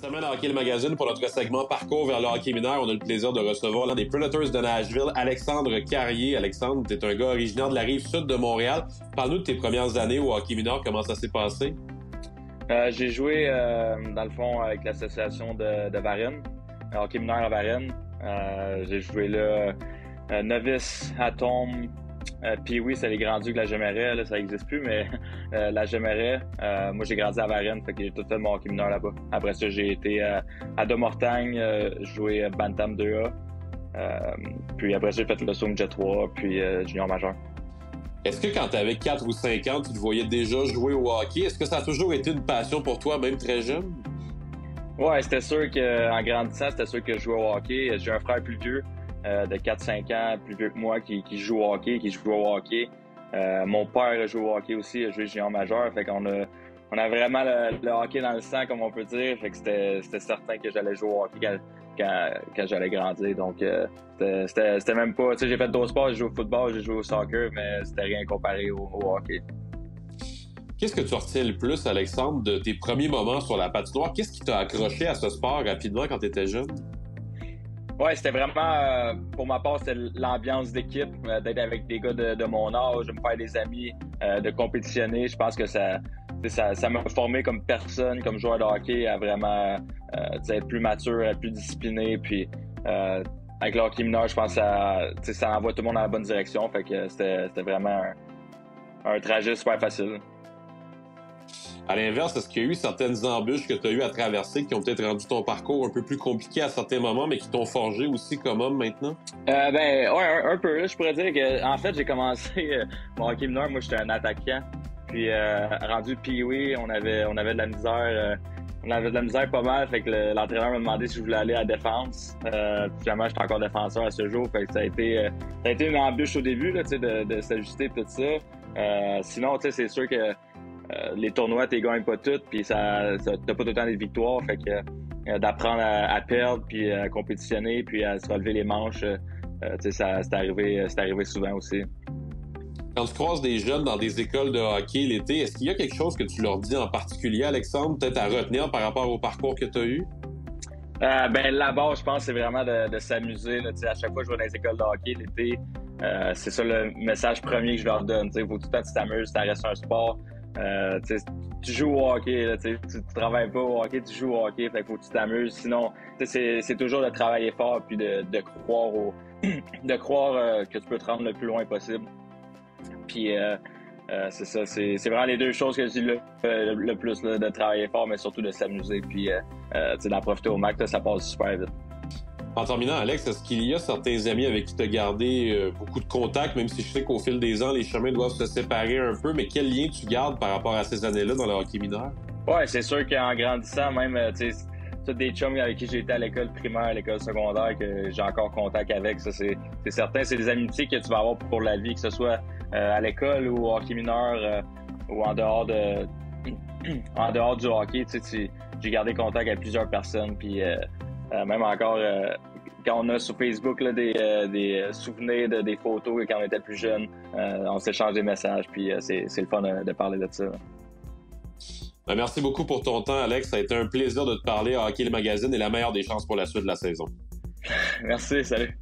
Semaine à Hockey le Magazine pour notre segment Parcours vers le hockey mineur. On a le plaisir de recevoir l'un des Predators de Nashville, Alexandre Carrier. Alexandre, tu es un gars originaire de la rive sud de Montréal. Parle-nous de tes premières années au hockey mineur, comment ça s'est passé? J'ai joué, dans le fond, avec l'association de Varennes, hockey mineur à Varennes. J'ai joué là, novice, atome, puis oui, c'est les Grands-Ducs de la Jemeraie, là, ça n'existe plus, mais la Jemeraie, moi j'ai grandi à Varennes, fait que j'ai tout fait mon hockey mineur là-bas. Après ça, j'ai été à Domortagne, joué Bantam 2A, puis après ça, j'ai fait le Somme Jet 3, puis junior majeur. Est-ce que quand tu avais 4 ou 5 ans, tu te voyais déjà jouer au hockey? Est-ce que ça a toujours été une passion pour toi, même très jeune? Ouais, c'était sûr qu'en grandissant, c'était sûr que je jouais au hockey. J'ai un frère plus vieux, de 4-5 ans, plus vieux que moi, qui joue au hockey, qui joue au hockey. Mon père a joué au hockey aussi, il a joué junior majeur. Fait qu'on a vraiment le hockey dans le sang, comme on peut dire. Fait que c'était certain que j'allais jouer au hockey quand j'allais grandir. Donc, c'était même pas... Tu sais, j'ai fait d'autres sports, j'ai joué au football, j'ai joué au soccer, mais c'était rien comparé au hockey. Qu'est-ce que tu retiens le plus, Alexandre, de tes premiers moments sur la patinoire? Qu'est-ce qui t'a accroché à ce sport rapidement quand tu étais jeune? Ouais, c'était vraiment, pour ma part, c'était l'ambiance d'équipe, d'être avec des gars de mon âge, de me faire des amis, de compétitionner. Je pense que ça m'a formé comme personne, comme joueur de hockey, à vraiment être plus mature, plus discipliné. Puis avec le hockey mineur, je pense que ça envoie tout le monde dans la bonne direction. Fait que c'était vraiment un trajet super facile. À l'inverse, est-ce qu'il y a eu certaines embûches que tu as eu à traverser qui ont peut-être rendu ton parcours un peu plus compliqué à certains moments, mais qui t'ont forgé aussi comme homme maintenant? Ouais, un peu. Je pourrais dire que, en fait, j'ai commencé mon hockey mineur. Moi, j'étais un attaquant. Puis, rendu Pee-Wee, on avait de la misère. On avait de la misère pas mal. Fait que l'entraîneur m'a demandé si je voulais aller à la défense. Finalement, j'étais encore défenseur à ce jour. Fait que ça a été une embûche au début, là, de s'ajuster et tout ça. Sinon, c'est sûr que les tournois, t'es gagnes pas toutes, puis t'as pas tout le temps des victoires, fait que d'apprendre à perdre, puis à compétitionner, puis à se relever les manches, c'est arrivé souvent aussi. Quand tu croises des jeunes dans des écoles de hockey l'été, est-ce qu'il y a quelque chose que tu leur dis en particulier, Alexandre, peut-être à retenir par rapport au parcours que tu as eu? La base, je pense, c'est vraiment de s'amuser. Là, à chaque fois que je vais dans les écoles de hockey l'été, c'est ça le message premier que je leur donne. Il faut tout le temps que tu t'amuses, ça reste un sport. Tu joues au hockey, là, tu travailles pas au hockey, tu joues au hockey, fait qu'il faut que tu t'amuses. Sinon, c'est toujours de travailler fort puis de croire de croire que tu peux te rendre le plus loin possible. Puis c'est ça, c'est vraiment les deux choses que je dis le plus, là, de travailler fort, mais surtout de s'amuser puis d'en profiter au max, là, ça passe super vite. En terminant, Alex, est-ce qu'il y a certains amis avec qui tu as gardé beaucoup de contacts, même si je sais qu'au fil des ans, les chemins doivent se séparer un peu, mais quel lien tu gardes par rapport à ces années-là dans le hockey mineur? Ouais, c'est sûr qu'en grandissant, même, tous des chums avec qui j'ai été à l'école primaire, à l'école secondaire, que j'ai encore contact avec, ça, c'est certain. C'est des amitiés que tu vas avoir pour la vie, que ce soit à l'école ou au hockey mineur ou en dehors du hockey. J'ai gardé contact avec plusieurs personnes, puis même encore, quand on a sur Facebook là, des souvenirs des photos quand on était plus jeune, on s'échange des messages, puis c'est le fun de parler de ça. Merci beaucoup pour ton temps, Alex. Ça a été un plaisir de te parler à Hockey le Magazine et la meilleure des chances pour la suite de la saison. Merci, salut.